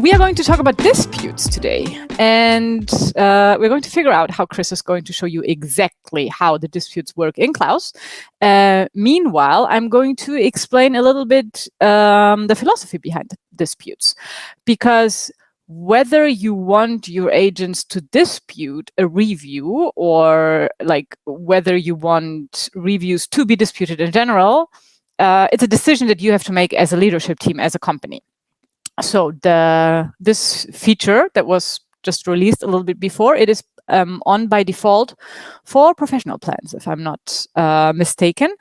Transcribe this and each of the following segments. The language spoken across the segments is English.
We are going to talk about disputes today, and we're going to figure out how Chris is going to show you exactly how the disputes work in Klaus. Meanwhile, I'm going to explain a little bit the philosophy behind the disputes, because whether you want your agents to dispute a review or like whether you want reviews to be disputed in general, it's a decision that you have to make as a leadership team, as a company. So this feature that was just released a little bit before, it is on by default for professional plans, if I'm not mistaken.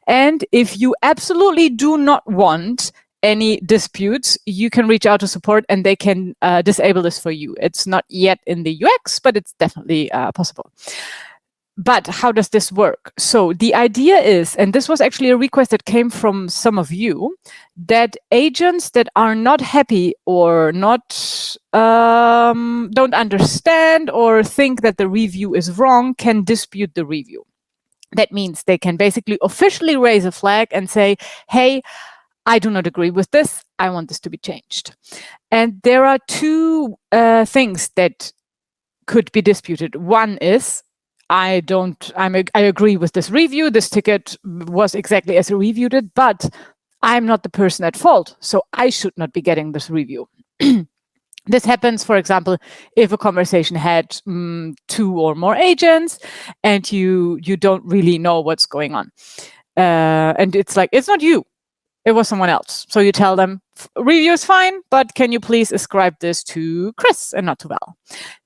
And if you absolutely do not want any disputes, you can reach out to support and they can disable this for you. It's not yet in the UX, but it's definitely possible. But how does this work? So the idea is, and this was actually a request that came from some of you, that agents that are not happy or not don't understand or think that the review is wrong can dispute the review. That means they can basically officially raise a flag and say, hey, I do not agree with this. I want this to be changed. And there are two things that could be disputed. One is, I agree with this review. This ticket was exactly as I reviewed it, but I'm not the person at fault, so I should not be getting this review. This happens, for example, if a conversation had 2 or more agents and you don't really know what's going on. And it's like, it's not you. It was someone else. So you tell them, review is fine, but can you please ascribe this to Chris and not to Val?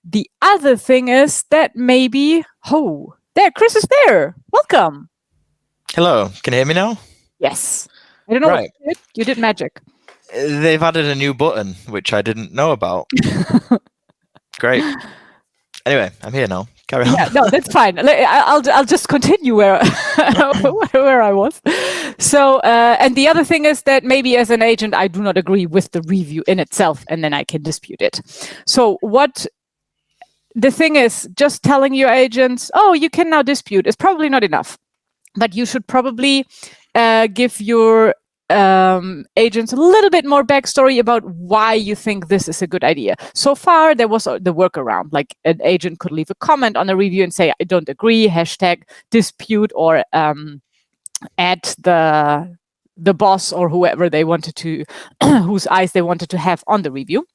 The other thing is that maybe, there, Chris is there. Welcome. Hello, can you hear me now? Yes. I don't know what you did. You did magic. They've added a new button, which I didn't know about. Great. Anyway, I'm here now. Carry on. Yeah, no, that's fine. I'll just continue where where I was. So, and the other thing is that maybe as an agent, I do not agree with the review in itself, and then I can dispute it. So the thing is, just telling your agents, oh, you can now dispute is probably not enough. But you should probably give your agents a little bit more backstory about why you think this is a good idea. So far, there was the workaround, like an agent could leave a comment on a review and say, I don't agree, #dispute, or add the boss or whoever they wanted to, whose eyes they wanted to have on the review.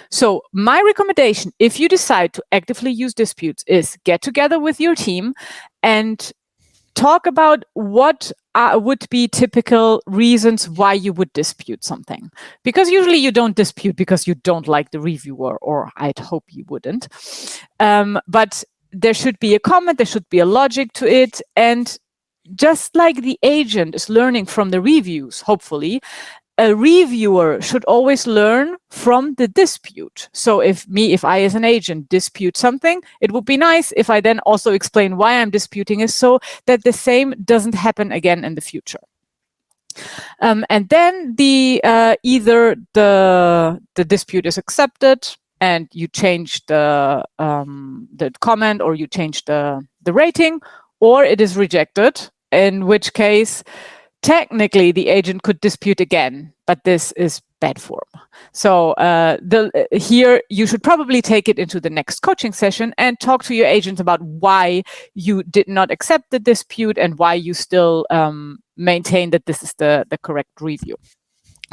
So my recommendation, if you decide to actively use disputes, is get together with your team and talk about what would be typical reasons why you would dispute something. Because usually you don't dispute because you don't like the reviewer, or I'd hope you wouldn't. But there should be a comment, there should be a logic to it. And just like the agent is learning from the reviews, hopefully, a reviewer should always learn from the dispute. So if I as an agent dispute something, it would be nice if I then also explain why I'm disputing it so that the same doesn't happen again in the future. And then either the dispute is accepted and you change the comment or you change the rating, or it is rejected, in which case technically the agent could dispute again, but this is bad form. So here you should probably take it into the next coaching session and talk to your agent about why you did not accept the dispute and why you still maintain that this is the correct review.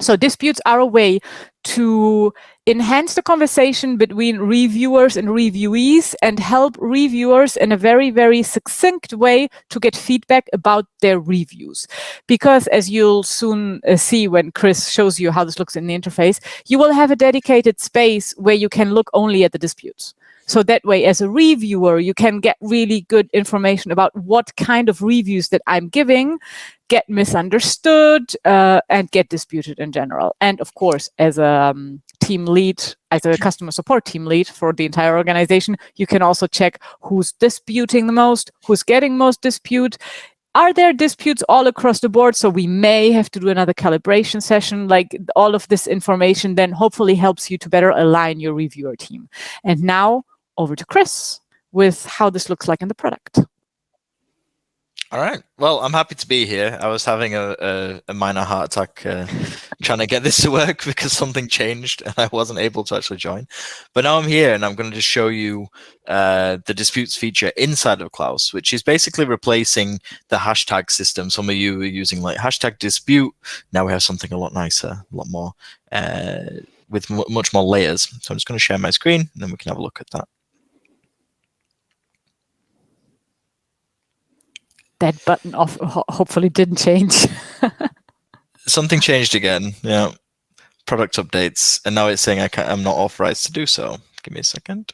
So disputes are a way to enhance the conversation between reviewers and reviewees and help reviewers in a very, very succinct way to get feedback about their reviews. Because as you'll soon see when Chris shows you how this looks in the interface, you will have a dedicated space where you can look only at the disputes. So that way, as a reviewer, you can get really good information about what kind of reviews that I'm giving get misunderstood and get disputed in general. And of course, as a team lead, as a customer support team lead for the entire organization, you can also check who's disputing the most, who's getting most dispute. Are there disputes all across the board? So we may have to do another calibration session. Like all of this information then hopefully helps you to better align your reviewer team. And now over to Chris with how this looks like in the product. All right. Well, I'm happy to be here. I was having a minor heart attack trying to get this to work because something changed and I wasn't able to actually join. But now I'm here and I'm going to just show you the disputes feature inside of Klaus, which is basically replacing the hashtag system. Some of you are using like hashtag dispute. Now we have something a lot nicer, a lot more with much more layers. So I'm just going to share my screen and then we can have a look at that. That button off hopefully didn't change. Something changed again. Yeah. Product updates. And now it's saying I'm not authorized to do so. Give me a second.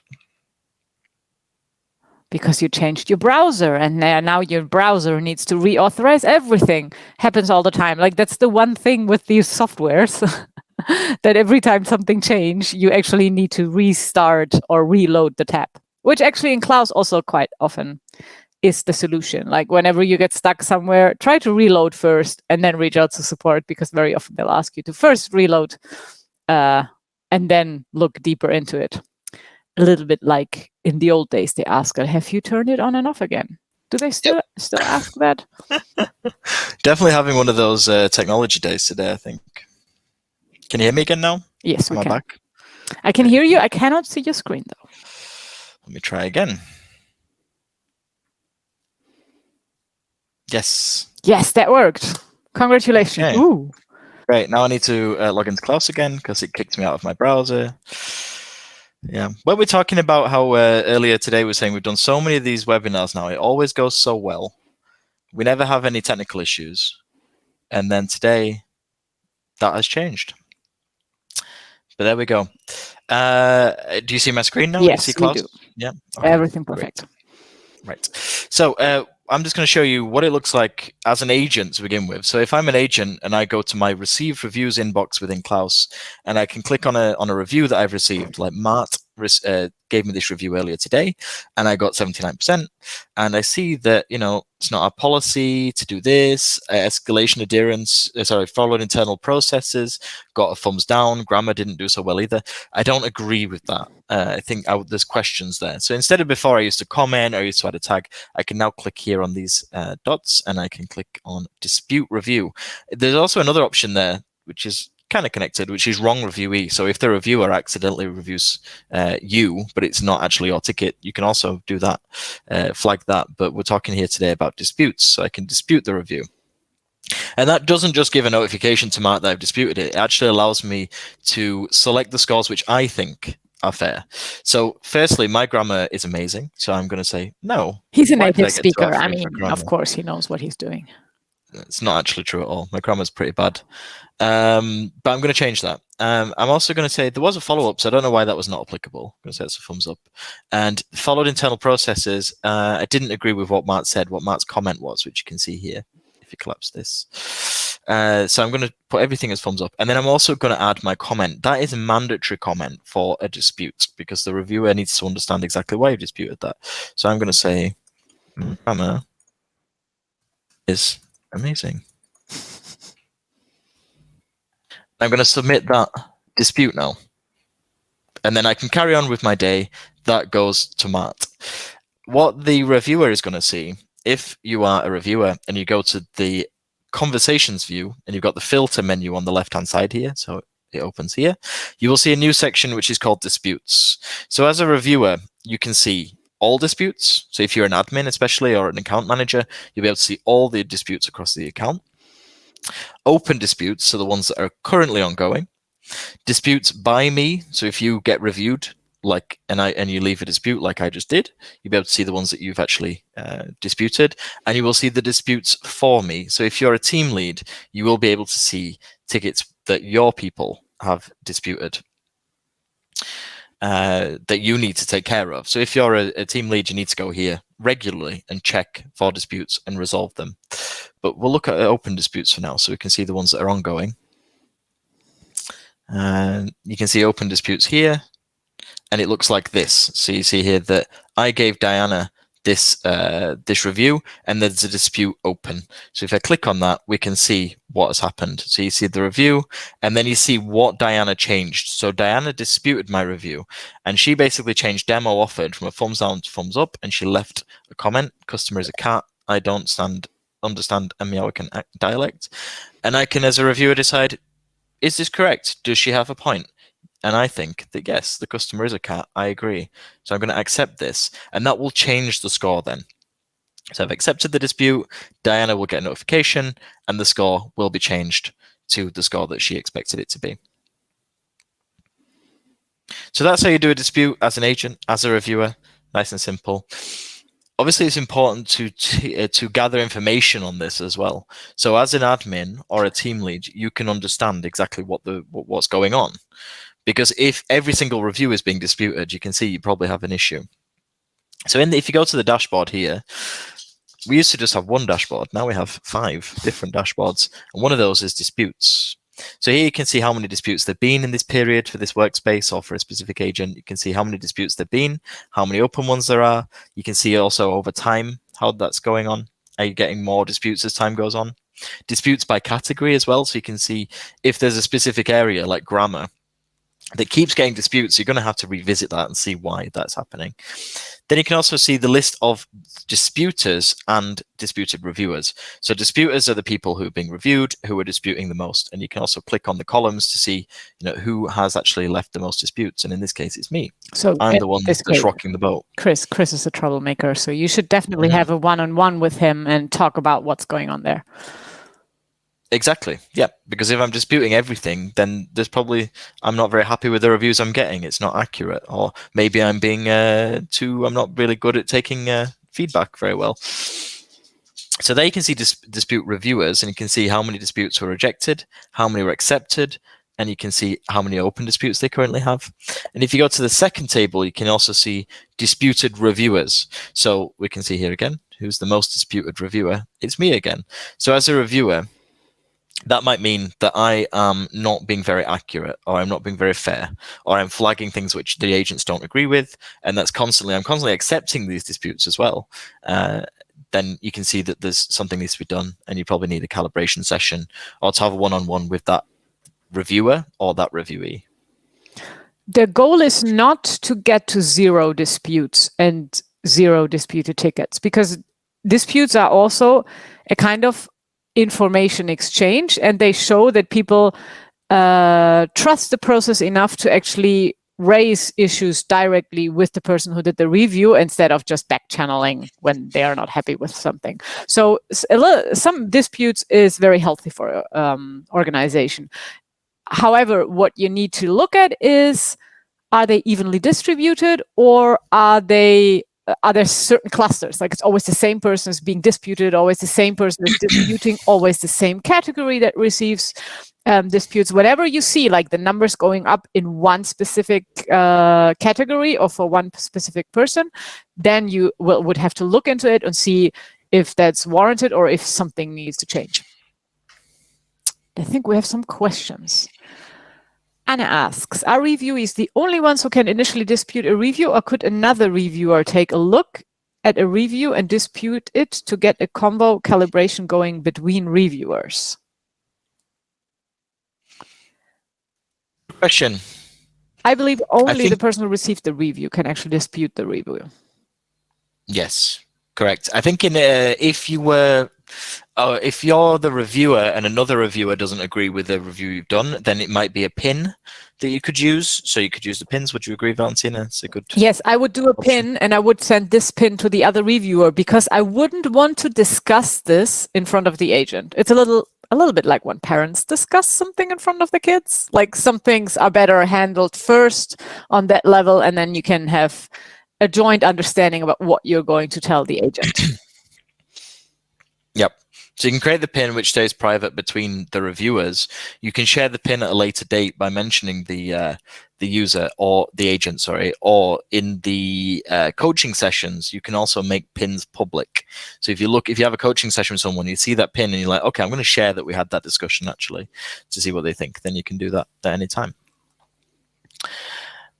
Because you changed your browser and now your browser needs to reauthorize everything. Happens all the time. Like that's the one thing with these softwares that every time something changes, you actually need to restart or reload the tab, which actually in Klaus also quite often is the solution. Like whenever you get stuck somewhere, try to reload first and then reach out to support, because very often they'll ask you to first reload and then look deeper into it. A little bit like in the old days, they ask, have you turned it on and off again? Do they still ask that? Definitely having one of those technology days today, I think. Can you hear me again now? Yes, we Am I can. back? I can hear you. I cannot see your screen, though. Let me try again. Yes. Yes, that worked. Congratulations. Okay. Ooh. Great. Now I need to log into Klaus again because it kicked me out of my browser. Yeah. Well, we're talking about how earlier today we were saying we've done so many of these webinars now. It always goes so well. We never have any technical issues. And then today, that has changed. But there we go. Do you see my screen now? Yes, you see Klaus? we do. Yeah. Okay. Everything perfect. Great. Right. So I'm just going to show you what it looks like as an agent to begin with. So if I'm an agent and I go to my received reviews inbox within Klaus, and I can click on a review that I've received, like Mart gave me this review earlier today, and I got 79%. And I see that, it's not our policy to do this. Escalation adherence, followed internal processes, got a thumbs down. Grammar didn't do so well either. I don't agree with that. I think there's questions there. So instead of before I used to comment or I used to add a tag, I can now click here on these dots and I can click on dispute review. There's also another option there, which is kind of connected, which is wrong reviewee. So if the reviewer accidentally reviews you, but it's not actually your ticket, you can also do that, flag that. But we're talking here today about disputes, so I can dispute the review. And that doesn't just give a notification to Mark that I've disputed it. It actually allows me to select the scores which I think are fair. So firstly, my grammar is amazing. So I'm going to say no. He's a native speaker. I mean, of course, he knows what he's doing. It's not actually true at all. My grammar's pretty bad. But I'm going to change that. I'm also going to say there was a follow-up, so I don't know why that was not applicable. I'm going to say it's a thumbs up. And followed internal processes. I didn't agree with what Mart said, what Mart's comment was, which you can see here if you collapse this. So I'm going to put everything as thumbs up. And then I'm also going to add my comment. That is a mandatory comment for a dispute because the reviewer needs to understand exactly why you disputed that. So I'm going to say grammar is amazing. I'm going to submit that dispute now. And then I can carry on with my day. That goes to Mart. What the reviewer is going to see, if you are a reviewer and you go to the conversations view and you've got the filter menu on the left-hand side here, so it opens here, you will see a new section which is called disputes. So as a reviewer, you can see all disputes. So if you're an admin especially or an account manager, you'll be able to see all the disputes across the account. Open disputes, so the ones that are currently ongoing. Disputes by me, so if you get reviewed and you leave a dispute like I just did, you'll be able to see the ones that you've actually disputed, and you will see the disputes for me. So if you're a team lead, you will be able to see tickets that your people have disputed that you need to take care of. So if you're a team lead, you need to go here regularly and check for disputes and resolve them. But we'll look at open disputes for now, so we can see the ones that are ongoing. And you can see open disputes here, and it looks like this. So you see here that I gave Diana this review, and there's a dispute open. So if I click on that, we can see what has happened. So you see the review, and then you see what Diana changed. So Diana disputed my review, and she basically changed demo offered from a thumbs down to thumbs up, and she left a comment, customer is a cat, I don't understand American dialect. And I can, as a reviewer, decide, is this correct? Does she have a point? And I think that yes, the customer is a cat. I agree. So I'm going to accept this. And that will change the score then. So I've accepted the dispute. Diana will get a notification and the score will be changed to the score that she expected it to be. So that's how you do a dispute as an agent, as a reviewer. Nice and simple. Obviously, it's important to gather information on this as well. So as an admin or a team lead, you can understand exactly what's going on. Because if every single review is being disputed, you can see you probably have an issue. So if you go to the dashboard here, we used to just have one dashboard. Now we have 5 different dashboards. And one of those is disputes. So here you can see how many disputes there have been in this period for this workspace or for a specific agent. You can see how many disputes there have been, how many open ones there are. You can see also over time how that's going on. Are you getting more disputes as time goes on? Disputes by category as well. So you can see if there's a specific area like grammar that keeps getting disputes, you're going to have to revisit that and see why that's happening. Then you can also see the list of disputers and disputed reviewers. So disputers are the people who are being reviewed, who are disputing the most. And you can also click on the columns to see, who has actually left the most disputes. And in this case, it's me. So I'm the one that's rocking the boat. Chris is a troublemaker. So you should definitely have a one-on-one with him and talk about what's going on there. Exactly. Yeah. Because if I'm disputing everything, then I'm not very happy with the reviews I'm getting. It's not accurate. Or maybe I'm being I'm not really good at taking feedback very well. So there you can see dispute reviewers, and you can see how many disputes were rejected, how many were accepted, and you can see how many open disputes they currently have. And if you go to the second table, you can also see disputed reviewers. So we can see here again, who's the most disputed reviewer? It's me again. So as a reviewer, that might mean that I am not being very accurate, or I'm not being very fair, or I'm flagging things which the agents don't agree with, and I'm constantly accepting these disputes as well. Then you can see that there's something needs to be done, and you probably need a calibration session or to have a one-on-one with that reviewer or that reviewee. The goal is not to get to 0 disputes and 0 disputed tickets, because disputes are also a kind of information exchange, and they show that people trust the process enough to actually raise issues directly with the person who did the review instead of just back channeling when they are not happy with something. So some disputes is very healthy for organization. However, what you need to look at is, are they evenly distributed, or are there certain clusters? Like it's always the same person is being disputed, always the same person is disputing, always the same category that receives disputes. Whatever you see, like the numbers going up in one specific category or for one specific person, then you would have to look into it and see if that's warranted or if something needs to change. I think we have some questions. Anna asks, are reviewees the only ones who can initially dispute a review, or could another reviewer take a look at a review and dispute it to get a combo calibration going between reviewers? Question. I believe only the person who received the review can actually dispute the review. Yes, correct. I think if you're the reviewer and another reviewer doesn't agree with the review you've done, then it might be a pin that you could use. So you could use the pins. Would you agree, Valentina? It's a good. Yes, I would do a pin, and I would send this pin to the other reviewer, because I wouldn't want to discuss this in front of the agent. It's a little bit like when parents discuss something in front of the kids. Like some things are better handled first on that level, and then you can have a joint understanding about what you're going to tell the agent. Yep. So you can create the pin which stays private between the reviewers. You can share the pin at a later date by mentioning the user or the agent, sorry, or in the coaching sessions, you can also make pins public. So if you have a coaching session with someone, you see that pin and you're like, okay, I'm going to share that we had that discussion actually to see what they think. Then you can do that at any time.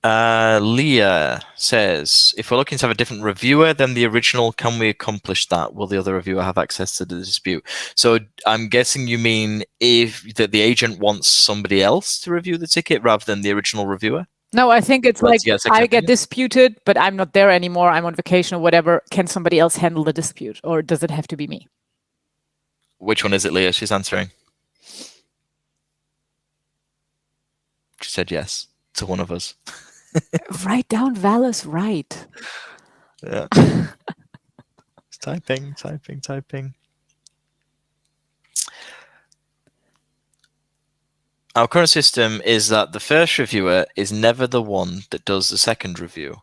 Leah says, if we're looking to have a different reviewer than the original, can we accomplish that? Will the other reviewer have access to the dispute? So I'm guessing you mean if the agent wants somebody else to review the ticket rather than the original reviewer? No, I think it's Let's like get a second I get opinion. disputed, but I'm not there anymore. I'm on vacation or whatever. Can somebody else handle the dispute, or does it have to be me? Which one is it, Leah? She's answering. She said yes to one of us. Write down Vala's right. Yeah. It's typing. Our current system is that the first reviewer is never the one that does the second review.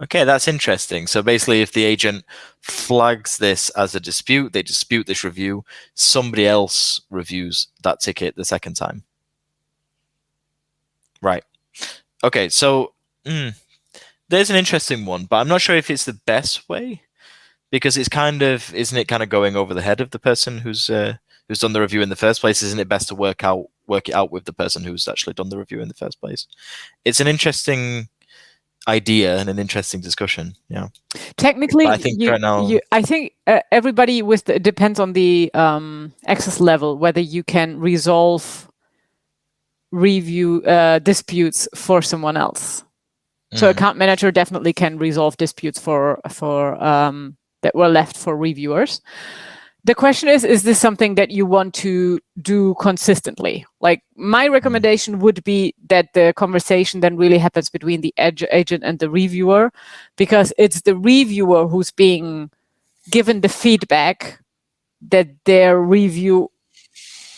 Okay, that's interesting. So basically, if the agent flags this as a dispute, they dispute this review, somebody else reviews that ticket the second time. Right. Okay, so there's an interesting one, but I'm not sure if it's the best way, because it's kind of, isn't it kind of going over the head of the person who's done the review in the first place? Isn't it best to work it out with the person who's actually done the review in the first place? It's an interesting idea and an interesting discussion. Yeah. Technically, But I think right now, I think everybody it depends on the access level, whether you can resolve review disputes for someone else. So account manager definitely can resolve disputes for that were left for reviewers. The question is this something that you want to do consistently? Like, my recommendation would be that the conversation then really happens between the agent and the reviewer, because it's the reviewer who's being given the feedback that their review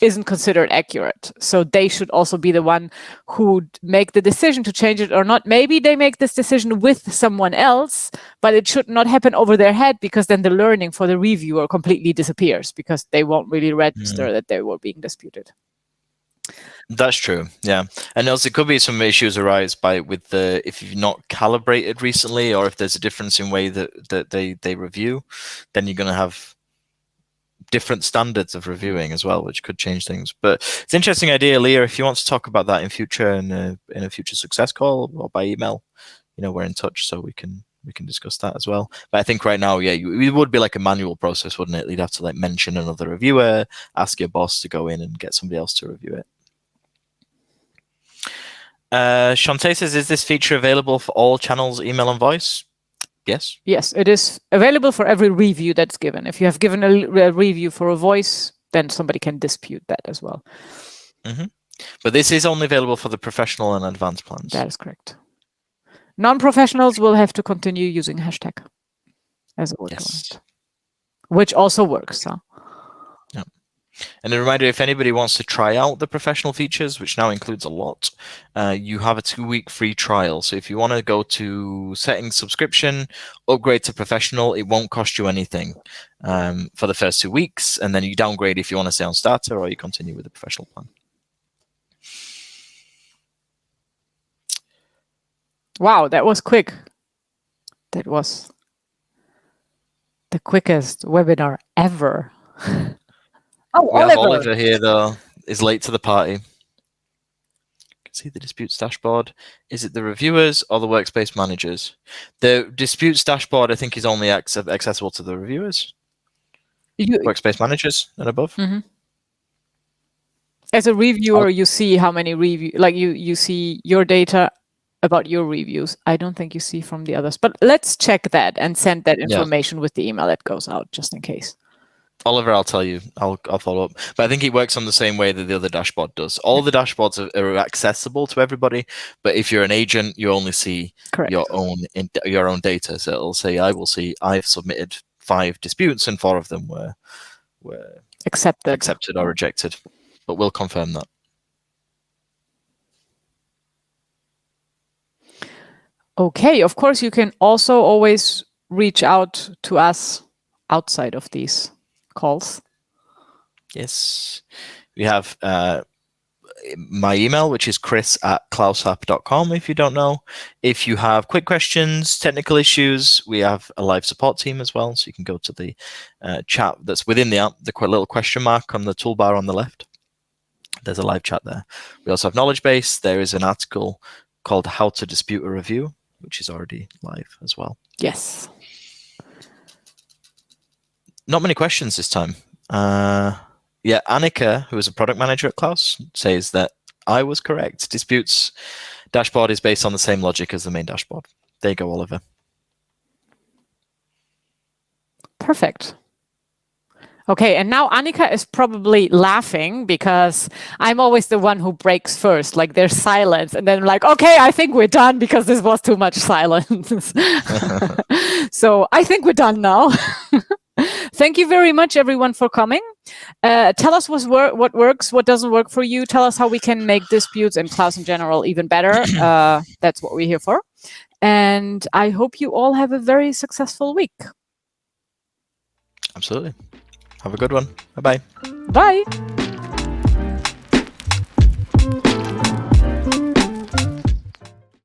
isn't considered accurate. So they should also be the one who make the decision to change it or not. Maybe they make this decision with someone else, but it should not happen over their head, because then the learning for the reviewer completely disappears, because they won't really register that they were being disputed. That's true. Yeah. And also, it could be some issues arise if you've not calibrated recently, or if there's a difference in way that they review, then you're going to have different standards of reviewing as well, which could change things. But it's an interesting idea, Leah. If you want to talk about that in future, in a future success call or by email, we're in touch, so we can discuss that as well. But I think right now, yeah, it would be like a manual process, wouldn't it? You'd have to like mention another reviewer, ask your boss to go in and get somebody else to review it. Shantae says, is this feature available for all channels, email and voice? Yes. Yes, it is available for every review that's given. If you have given a review for a voice, then somebody can dispute that as well. But this is only available for the professional and advanced plans. That is correct. Non-professionals will have to continue using hashtag as a workaround, which also works. Huh? Yeah. And a reminder, if anybody wants to try out the professional features, which now includes a lot, you have a 2-week free trial. So if you want to go to settings, subscription, upgrade to professional, it won't cost you anything for the first 2 weeks. And then you downgrade if you want to stay on starter, or you continue with the professional plan. Wow, that was quick. That was the quickest webinar ever. We have Oliver here, though, is late to the party. You can see the disputes dashboard. Is it the reviewers or the workspace managers? The disputes dashboard, I think, is only accessible to the reviewers. Workspace managers and above. As a reviewer, you see how many you see your data about your reviews. I don't think you see from the others, but let's check that and send that information with the email that goes out, just in case. Oliver, I'll tell you. I'll follow up. But I think it works on the same way that the other dashboard does. All the dashboards are accessible to everybody, but if you're an agent, you only see your own data. So it'll say, I've submitted 5 disputes and 4 of them were accepted or rejected. But we'll confirm that. Okay, of course, you can also always reach out to us outside of these calls. Yes. We have my email, which is chris@klausapp.com, if you don't know. If you have quick questions, technical issues, we have a live support team as well. So you can go to the chat that's within the app, the little question mark on the toolbar on the left. There's a live chat there. We also have knowledge base. There is an article called How to Dispute a Review, which is already live as well. Yes. Not many questions this time. Yeah, Annika, who is a product manager at Klaus, says that I was correct. Disputes dashboard is based on the same logic as the main dashboard. There you go, Oliver. Perfect. Okay, and now Annika is probably laughing because I'm always the one who breaks first. Like there's silence, and then I'm like, okay, I think we're done because this was too much silence. So I think we're done now. Thank you very much, everyone, for coming. Tell us what works, what doesn't work for you. Tell us how we can make disputes and Klaus in general even better. That's what we're here for. And I hope you all have a very successful week. Absolutely. Have a good one. Bye-bye. Bye.